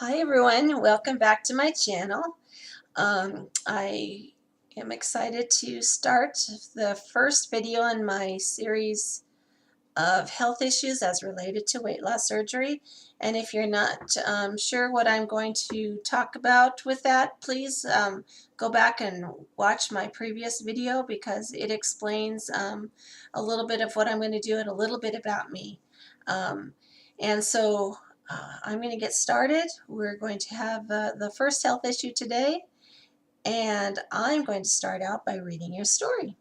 Hi everyone, welcome back to my channel. I am excited to start the first video in my series of health issues as related to weight loss surgery. And if you're not sure what I'm going to talk about with that, please go back and watch my previous video because it explains a little bit of what I'm going to do and a little bit about me. Um, and so I'm going to get started. We're going to have the first health issue today, and I'm going to start out by reading your story.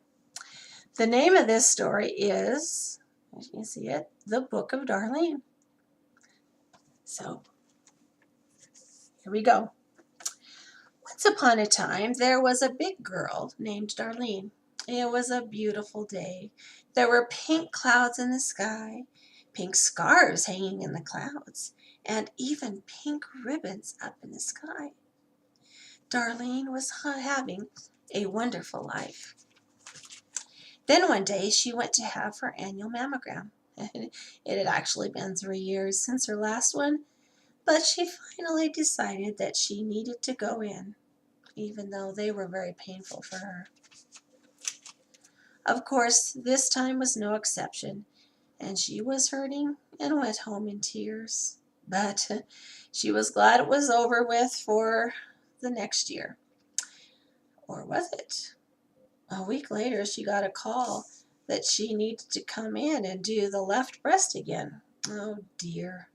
The name of this story is, as you can see it, The Book of Darlene. So here we go. Once upon a time, there was a big girl named Darlene. It was a beautiful day. There were pink clouds in the sky, pink scarves hanging in the clouds, and even pink ribbons up in the sky. Darlene was having a wonderful life. Then one day she went to have her annual mammogram. It had actually been 3 years since her last one, but she finally decided that she needed to go in, even though they were very painful for her. Of course, this time was no exception, and she was hurting and went home in tears. But she was glad it was over with for the next year. Or was it? A week later, she got a call that she needed to come in and do the left breast again. Oh dear.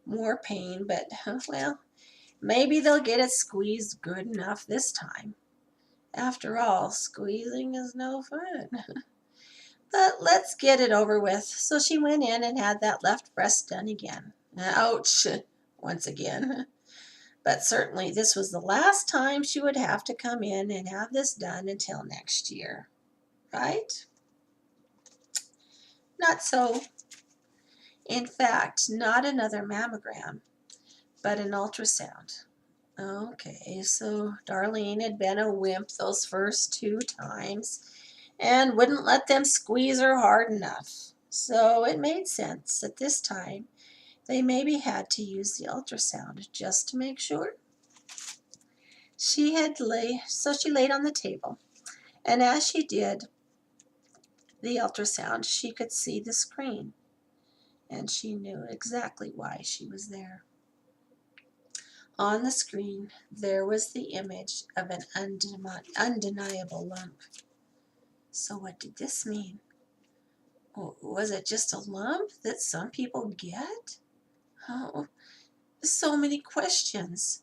More pain, but well, maybe they'll get it squeezed good enough this time. After all, squeezing is no fun. But let's get it over with. So she went in and had that left breast done again. Ouch, once again. But certainly this was the last time she would have to come in and have this done until next year. Right? Not so. In fact, not another mammogram, but an ultrasound. Okay, so Darlene had been a wimp those first 2 times and wouldn't let them squeeze her hard enough. So it made sense that this time they maybe had to use the ultrasound just to make sure. So she laid on the table, and as she did the ultrasound, she could see the screen, and she knew exactly why she was there. On the screen, there was the image of an undeniable lump. So what did this mean? Was it just a lump that some people get? Oh, so many questions.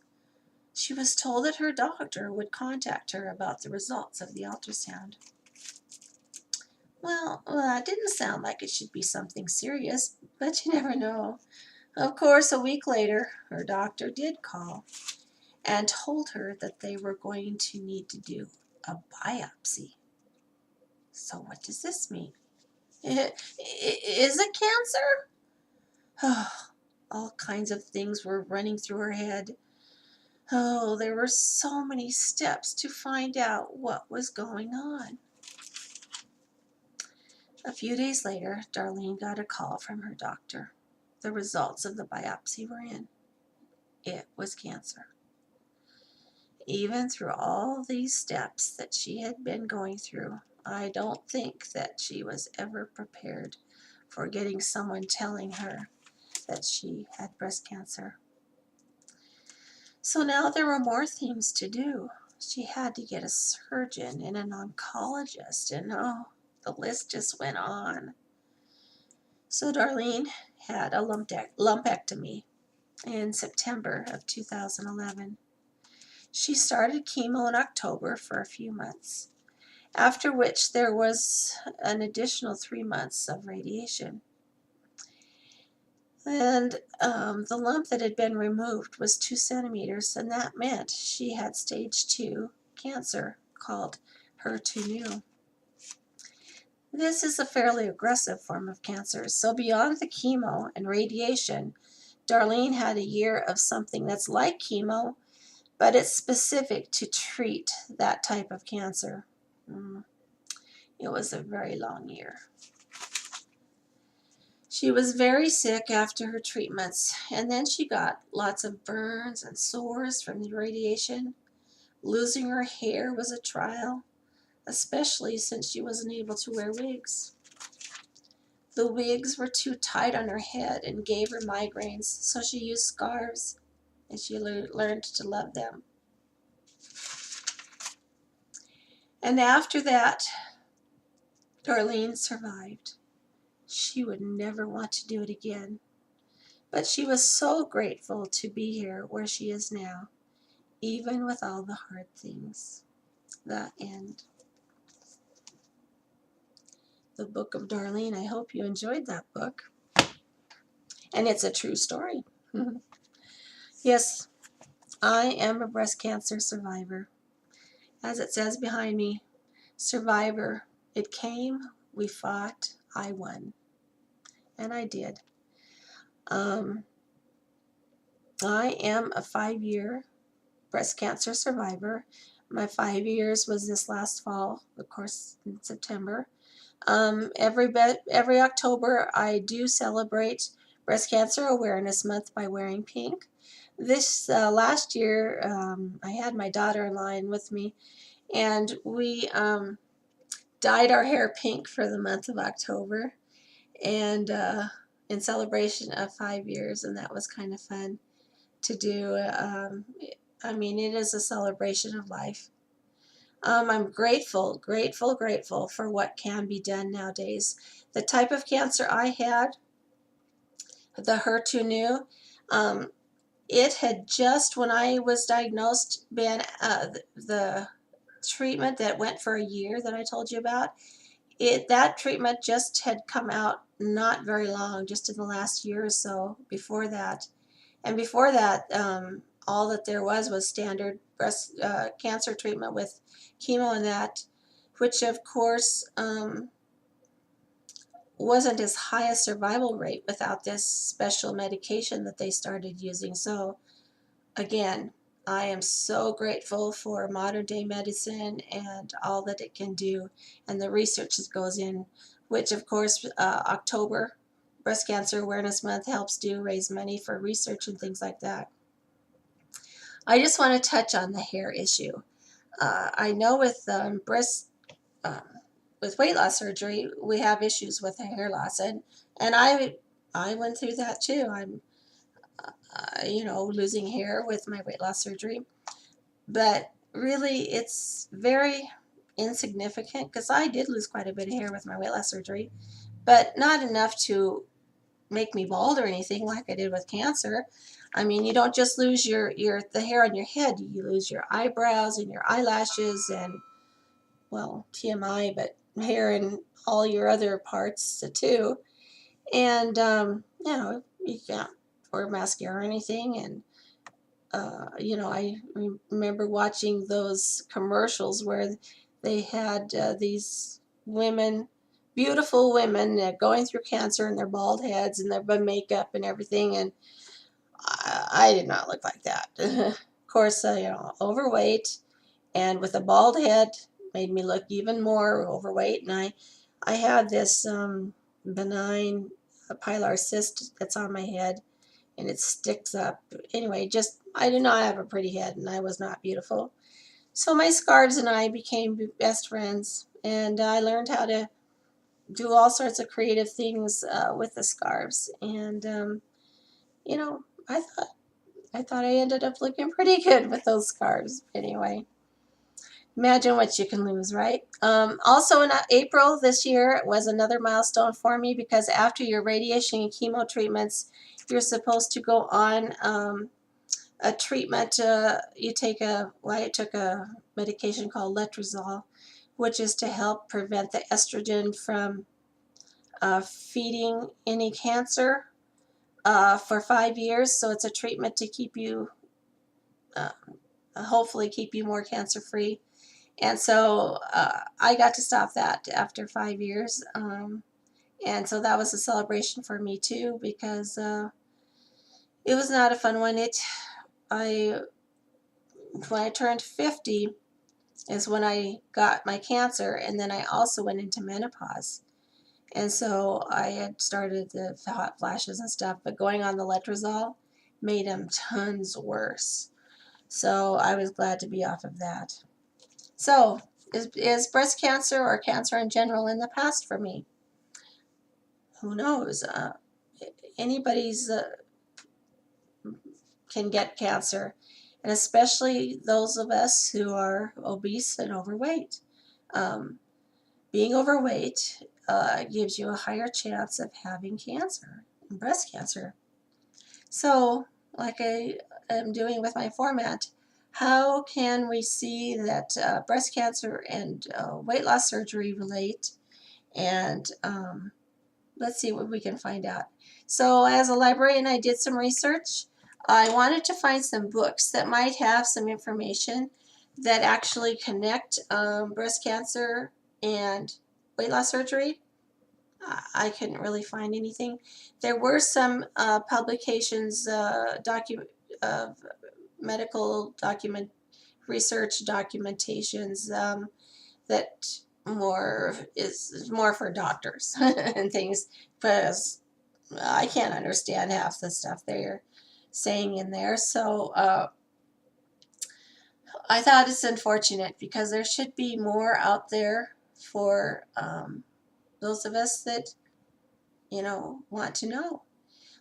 She was told that her doctor would contact her about the results of the ultrasound. Well, that didn't sound like it should be something serious, but you never know. Of course, a week later, her doctor did call and told her that they were going to need to do a biopsy. So what does this mean? Is it cancer? All kinds of things were running through her head. Oh, there were so many steps to find out what was going on. A few days later, Darlene got a call from her doctor. The results of the biopsy were in. It was cancer. Even through all these steps that she had been going through, I don't think that she was ever prepared for getting someone telling her that she had breast cancer. So now there were more things to do. She had to get a surgeon and an oncologist, and the list just went on. So Darlene had a lumpectomy in September of 2011. She started chemo in October for a few months, after which there was an additional 3 months of radiation. And the lump that had been removed was 2 centimeters, and that meant she had stage 2 cancer called HER2/neu. This is a fairly aggressive form of cancer, so beyond the chemo and radiation, Darlene had a year of something that's like chemo, but it's specific to treat that type of cancer. It was a very long year. She was very sick after her treatments, and then she got lots of burns and sores from the radiation. Losing her hair was a trial, especially since she wasn't able to wear wigs. The wigs were too tight on her head and gave her migraines, so she used scarves, and she learned to love them. And after that, Darlene survived. She would never want to do it again, but she was so grateful to be here where she is now, even with all the hard things. The end. The Book of Darlene. I hope you enjoyed that book. And it's a true story. Yes, I am a breast cancer survivor. As it says behind me, survivor. It came, we fought, I won. And I did. I am a 5-year breast cancer survivor. My 5 years was this last fall, of course, in September. Every October, I do celebrate Breast Cancer Awareness Month by wearing pink. This last year, I had my daughter-in-law in with me, and we dyed our hair pink for the month of October, and in celebration of 5 years, and that was kind of fun to do. I mean, it is a celebration of life. I'm grateful, grateful, grateful for what can be done nowadays. The type of cancer I had, the HER2/neu, it had just, when I was diagnosed, been the treatment that went for a year that I told you about. That treatment just had come out not very long, just in the last year or so before that. And before that, all that there was standard breast cancer treatment with chemo and that, which of course wasn't as high a survival rate without this special medication that they started using. So again, I am so grateful for modern day medicine and all that it can do, and the research that goes in, which of course October, Breast Cancer Awareness Month, helps do raise money for research and things like that. I just want to touch on the hair issue. I know with with weight loss surgery, we have issues with hair loss, and I went through that too. I'm you know, losing hair with my weight loss surgery, but really it's very insignificant because I did lose quite a bit of hair with my weight loss surgery, but not enough to make me bald or anything like I did with cancer. I mean, you don't just lose the hair on your head, you lose your eyebrows and your eyelashes and, well, TMI, but hair in all your other parts too. And you know, you can't wear mascara or anything. And you know, I remember watching those commercials where they had these women, beautiful women, going through cancer and their bald heads and their makeup and everything, and I did not look like that. Of course, you know, overweight and with a bald head made me look even more overweight, and I had this benign pilar cyst that's on my head, and it sticks up. Anyway, just I did not have a pretty head, and I was not beautiful. So my scarves and I became best friends, and I learned how to do all sorts of creative things with the scarves. And you know, I thought I ended up looking pretty good with those scarves. Anyway, imagine what you can lose, right? Also in April this year was another milestone for me, because after your radiation and chemo treatments, you're supposed to go on a treatment. You take I took a medication called letrozole, which is to help prevent the estrogen from feeding any cancer for 5 years. So it's a treatment to keep you, hopefully keep you more cancer free. And so I got to stop that after 5 years. And so that was a celebration for me too, because it was not a fun one. When I turned 50 is when I got my cancer, and then I also went into menopause. And so I had started the hot flashes and stuff, but going on the letrozole made them tons worse. So I was glad to be off of that. So is breast cancer or cancer in general in the past for me? Who knows? Anybody's can get cancer, and especially those of us who are obese and overweight. Um, Being overweight gives you a higher chance of having cancer, breast cancer. So, like I am doing with my format, how can we see that breast cancer and weight loss surgery relate? And let's see what we can find out. So, as a librarian, I did some research. I wanted to find some books that might have some information that actually connect breast cancer and weight loss surgery. I couldn't really find anything. There were some publications, of medical research documentations that is more for doctors and things, because I can't understand half the stuff they're saying in there. So I thought it's unfortunate because there should be more out there for those of us that want to know.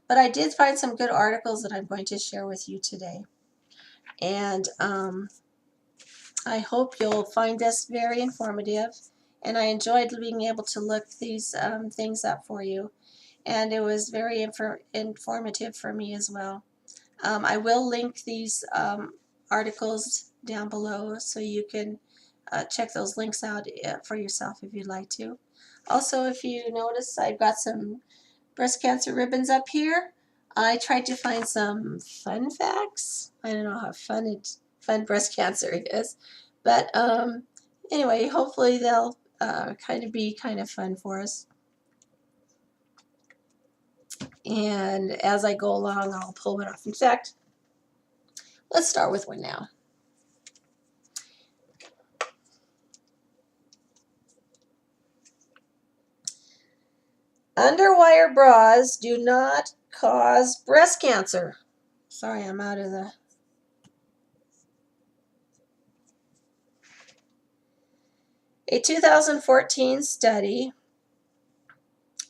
But I did find some good articles that I'm going to share with you today. And I hope you'll find this very informative. And I enjoyed being able to look these things up for you. And it was very informative for me as well. I will link these articles down below so you can check those links out for yourself if you'd like to. Also, if you notice, I've got some breast cancer ribbons up here. I tried to find some fun facts. I don't know how fun breast cancer is, but anyway, hopefully they'll be kind of fun for us. And as I go along, I'll pull one off. In fact, let's start with one now. Underwire bras do not cause breast cancer. Sorry, I'm out of the... A 2014 study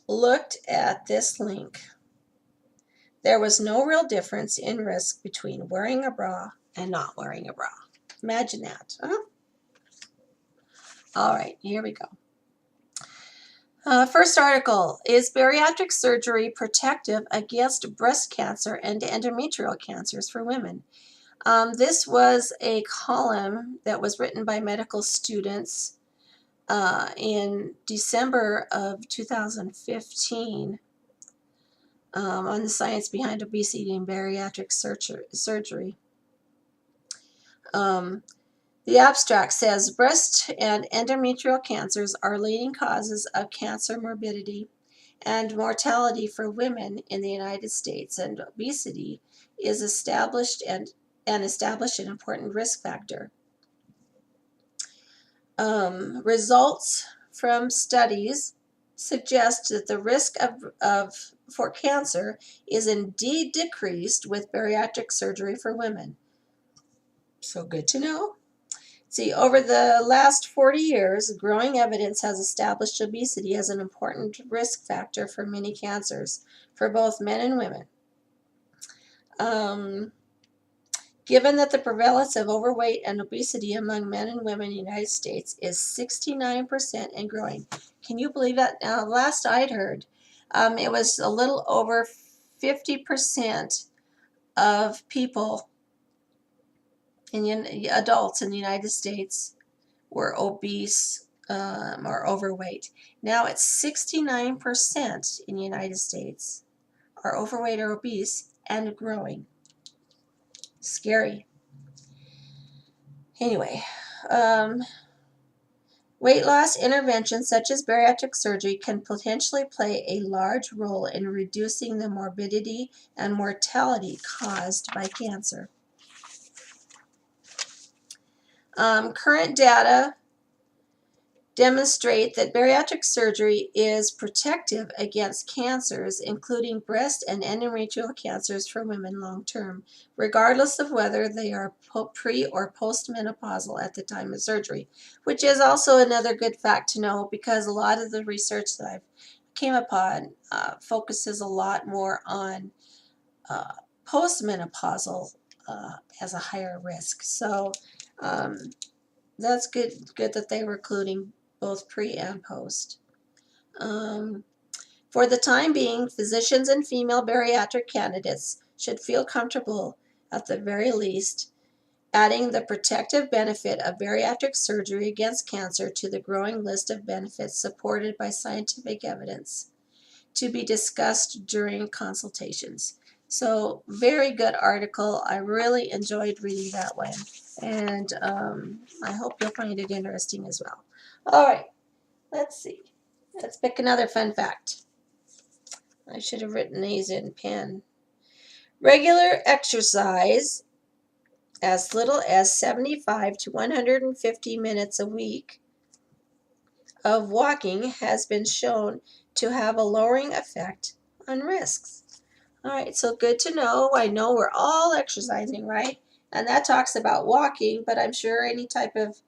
looked at this link. There was no real difference in risk between wearing a bra and not wearing a bra. Imagine that, huh? All right, here we go. First article, is bariatric surgery protective against breast cancer and endometrial cancers for women? This was a column that was written by medical students in December of 2015 on the science behind obesity and bariatric surgery. The abstract says breast and endometrial cancers are leading causes of cancer morbidity and mortality for women in the United States, and obesity is established an important risk factor. Results from studies suggest that the risk for cancer is indeed decreased with bariatric surgery for women. So good to know. See, over the last 40 years, growing evidence has established obesity as an important risk factor for many cancers for both men and women. Given that the prevalence of overweight and obesity among men and women in the United States is 69% and growing. Can you believe that? Now, last I'd heard, it was a little over 50% of people, adults in the United States, were obese or overweight. Now it's 69% in the United States are overweight or obese and growing. Scary. Anyway, weight loss interventions such as bariatric surgery can potentially play a large role in reducing the morbidity and mortality caused by cancer. Current data demonstrate that bariatric surgery is protective against cancers, including breast and endometrial cancers for women long term, regardless of whether they are pre or postmenopausal at the time of surgery, which is also another good fact to know because a lot of the research that I've came upon focuses a lot more on uh, postmenopausal as a higher risk. So that's good that they were including both pre and post. Um, for the time being, physicians and female bariatric candidates should feel comfortable, at the very least, adding the protective benefit of bariatric surgery against cancer to the growing list of benefits supported by scientific evidence to be discussed during consultations. So, very good article. I really enjoyed reading that one, and I hope you'll find it interesting as well. All right, let's see. Let's pick another fun fact. I should have written these in pen. Regular exercise, as little as 75 to 150 minutes a week of walking, has been shown to have a lowering effect on risks. All right, so good to know. I know we're all exercising, right? And that talks about walking, but I'm sure any type of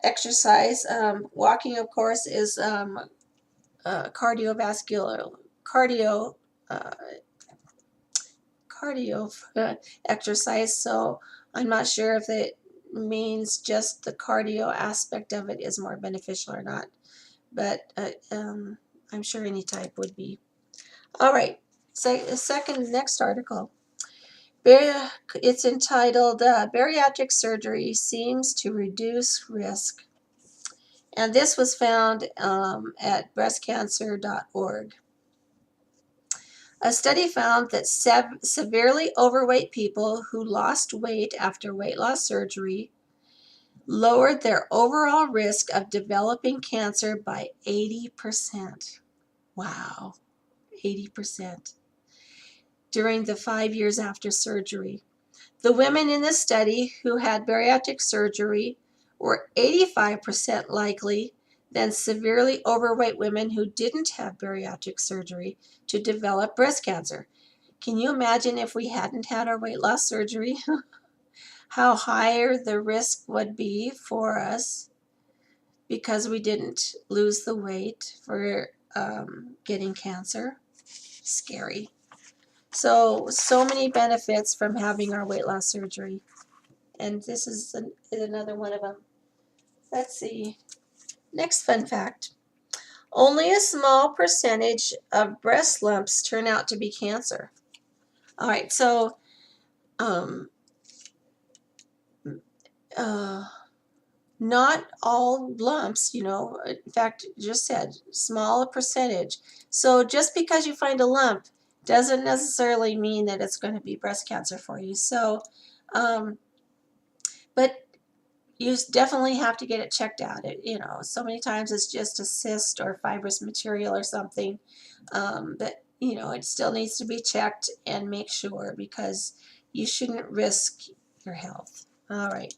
exercise, walking, of course, is cardiovascular, cardio, uh, cardio exercise. So I'm not sure if it means just the cardio aspect of it is more beneficial or not, but I'm sure any type would be. All right, so next article. It's entitled Bariatric Surgery Seems to Reduce Risk. And this was found at breastcancer.org. A study found that severely overweight people who lost weight after weight loss surgery lowered their overall risk of developing cancer by 80%. Wow, 80% during the 5 years after surgery. The women in the study who had bariatric surgery were 85% likely than severely overweight women who didn't have bariatric surgery to develop breast cancer. Can you imagine if we hadn't had our weight loss surgery? How higher the risk would be for us because we didn't lose the weight for getting cancer? Scary. So many benefits from having our weight loss surgery. And this is another one of them. Let's see. Next fun fact. Only a small percentage of breast lumps turn out to be cancer. All right, so not all lumps, in fact, just said small percentage. So just because you find a lump doesn't necessarily mean that it's going to be breast cancer for you. So, but you definitely have to get it checked out. So many times it's just a cyst or fibrous material or something, but it still needs to be checked and make sure because you shouldn't risk your health. All right.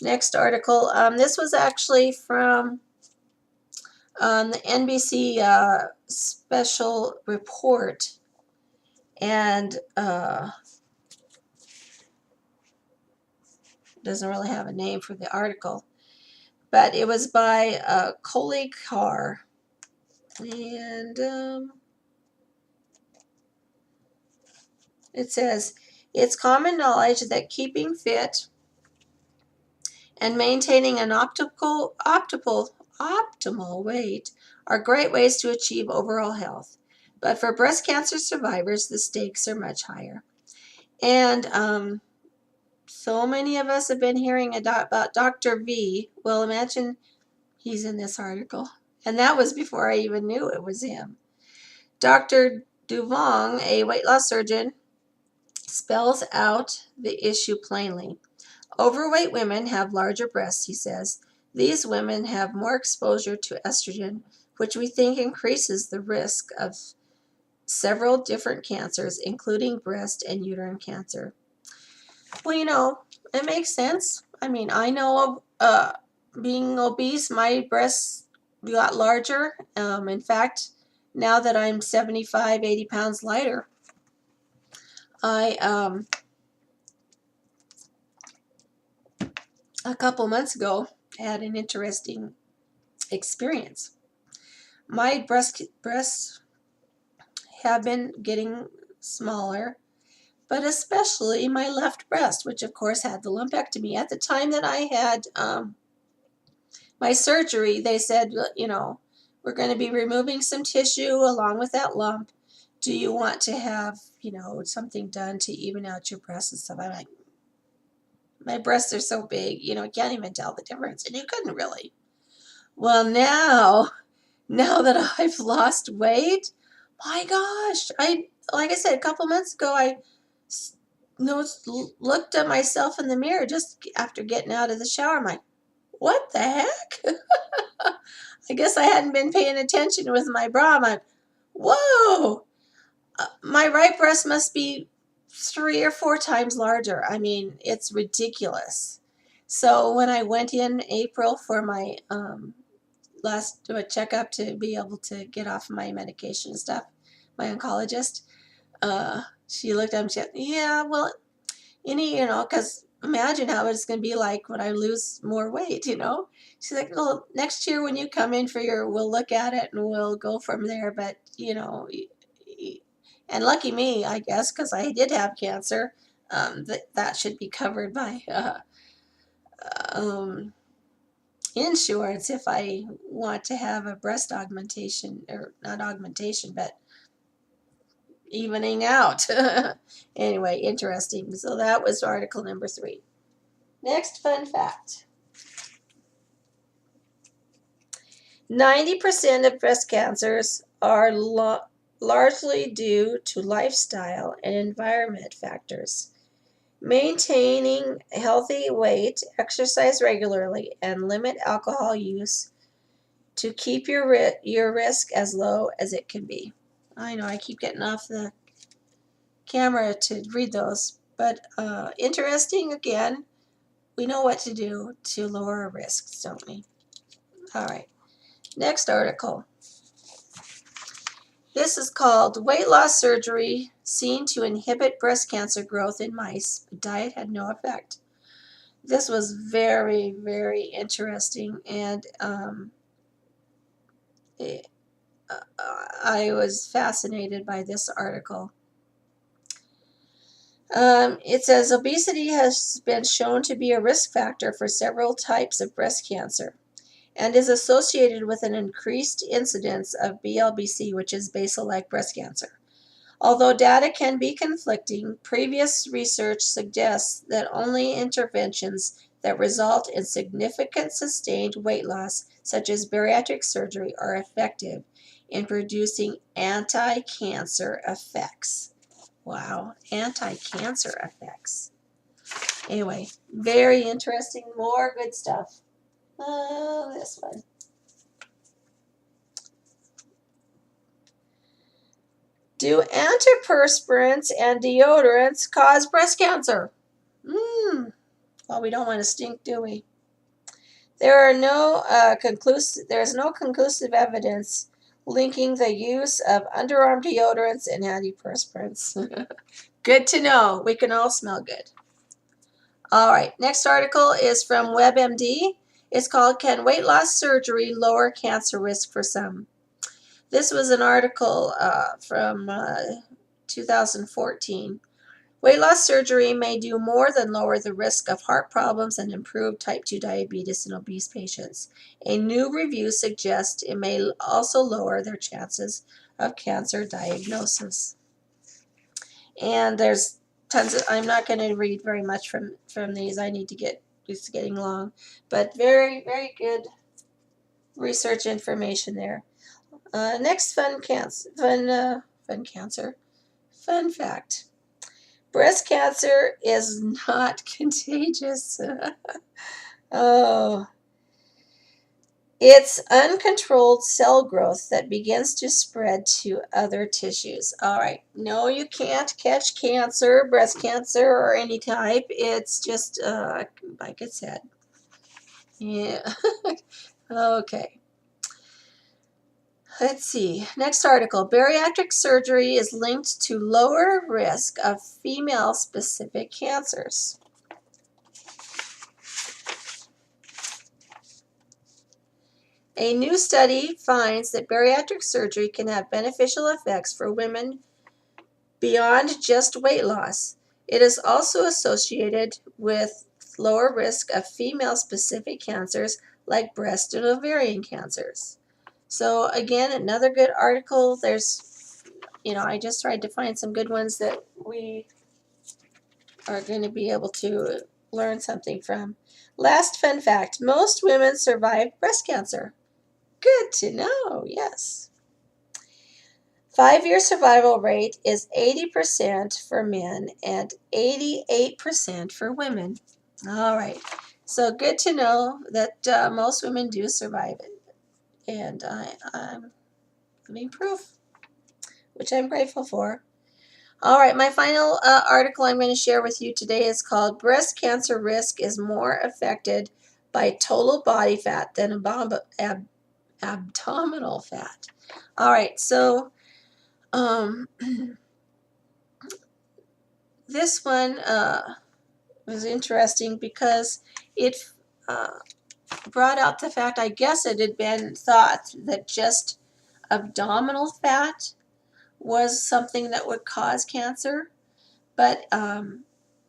Next article. This was actually from the NBC special report, and doesn't really have a name for the article, but it was by Coley Carr, and it says, it's common knowledge that keeping fit and maintaining an optimal weight are great ways to achieve overall health. But for breast cancer survivors, the stakes are much higher. And so many of us have been hearing about Dr. V. Well, imagine he's in this article. And that was before I even knew it was him. Dr. Duvong, a weight loss surgeon, spells out the issue plainly. Overweight women have larger breasts, he says. These women have more exposure to estrogen, which we think increases the risk of several different cancers, including breast and uterine cancer. Well, it makes sense. I mean, I know of being obese, my breasts got larger. In fact, now that I'm 75, 80 pounds lighter, I a couple months ago had an interesting experience. My breasts have been getting smaller, but especially my left breast, which of course had the lumpectomy. At the time that I had my surgery, they said, you know, we're going to be removing some tissue along with that lump. Do you want to have, you know, something done to even out your breasts and stuff? I'm like, my breasts are so big, you know, I can't even tell the difference. And you couldn't really. Well, now that I've lost weight, my gosh, like I said, a couple months ago, I looked at myself in the mirror just after getting out of the shower. I'm like, what the heck? I guess I hadn't been paying attention with my bra. I'm like, whoa, my right breast must be 3 or 4 times larger. I mean, it's ridiculous. So when I went in April for my last checkup to be able to get off my medication and stuff, my oncologist, she looked at me and said, yeah, well, you know, because imagine how it's going to be like when I lose more weight, you know. She's like, well, next year when you come in for we'll look at it and we'll go from there. But, you know, and lucky me, I guess, because I did have cancer, that should be covered by um, insurance if I want to have a breast augmentation, or not augmentation, but evening out. Anyway, interesting. So that was article number 3. Next fun fact. 90% of breast cancers are largely due to lifestyle and environment factors. Maintaining a healthy weight, exercise regularly, and limit alcohol use to keep your risk as low as it can be. I know I keep getting off the camera to read those, but interesting again. We know what to do to lower our risks, don't we? All right. Next article. This is called Weight Loss Surgery Seen to Inhibit Breast Cancer Growth in Mice. Diet Had No Effect. This was very, very interesting, and I was fascinated by this article. It says obesity has been shown to be a risk factor for several types of breast cancer and is associated with an increased incidence of BLBC, which is basal-like breast cancer. Although data can be conflicting, previous research suggests that only interventions that result in significant sustained weight loss, such as bariatric surgery, are effective in producing anti-cancer effects. Wow, anti-cancer effects. Anyway, very interesting. More good stuff. This one. Do antiperspirants and deodorants cause breast cancer? Well, we don't want to stink, do we? There is no conclusive evidence linking the use of underarm deodorants and antiperspirants. Good to know. We can all smell good. All right, next article is from WebMD. It's called Can Weight Loss Surgery Lower Cancer Risk for Some? This was an article from 2014. Weight loss surgery may do more than lower the risk of heart problems and improve type 2 diabetes in obese patients. A new review suggests it may also lower their chances of cancer diagnosis. And there's tons of, I'm not going to read very much from these. I need to get used to getting long. But very, very good research information there. Next fun fact. Breast cancer is not contagious. Oh, it's uncontrolled cell growth that begins to spread to other tissues. All right, no, you can't catch cancer, breast cancer, or any type. It's just, like I said. Yeah. Okay. Let's see. Next article. Bariatric surgery is linked to lower risk of female-specific cancers. A new study finds that bariatric surgery can have beneficial effects for women beyond just weight loss. It is also associated with lower risk of female-specific cancers like breast and ovarian cancers. So again, another good article. There's, I just tried to find some good ones that we are going to be able to learn something from. Last fun fact, most women survive breast cancer. Good to know, yes. 5-year survival rate is 80% for men and 88% for women. All right, so good to know that most women do survive it. And I'm living proof, which I'm grateful for. All right, my final article I'm going to share with you today is called Breast Cancer Risk is More Affected by Total Body Fat Than Abdominal Fat. All right, so this one was interesting because it brought out the fact, I guess it had been thought that just abdominal fat was something that would cause cancer, but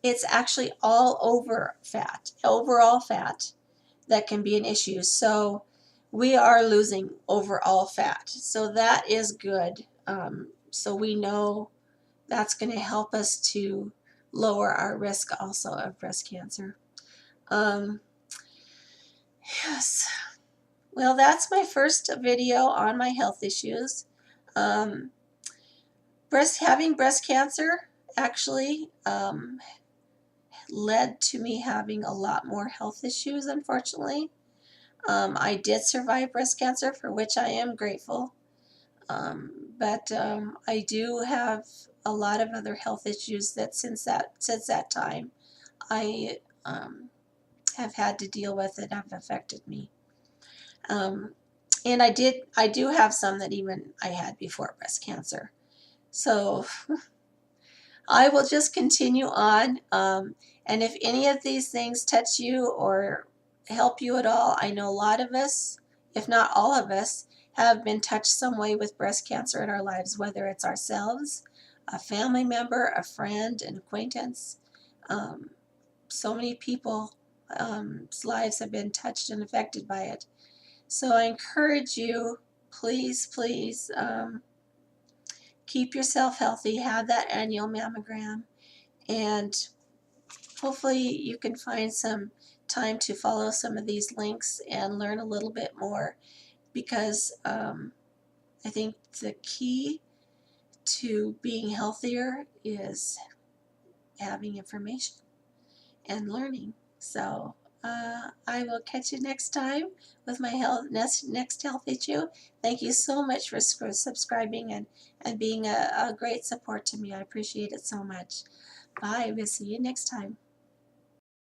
it's actually all over fat, overall fat, that can be an issue. So we are losing overall fat. So that is good. So we know that's going to help us to lower our risk also of breast cancer. Yes. Well, that's my first video on my health issues. Having breast cancer actually led to me having a lot more health issues, unfortunately. I did survive breast cancer, for which I am grateful. But I do have a lot of other health issues that since that time I have had to deal with and have affected me. And I do have some that even I had before breast cancer. So I will just continue on. And if any of these things touch you or help you at all, I know a lot of us, if not all of us, have been touched some way with breast cancer in our lives, whether it's ourselves, a family member, a friend, an acquaintance. So many people's lives have been touched and affected by it. So I encourage you, please, please, keep yourself healthy, have that annual mammogram, and hopefully you can find some time to follow some of these links and learn a little bit more, because I think the key to being healthier is having information and learning. So I will catch you next time with my next health issue. Thank you so much for subscribing and being a great support to me. I appreciate it so much. Bye. We'll see you next time.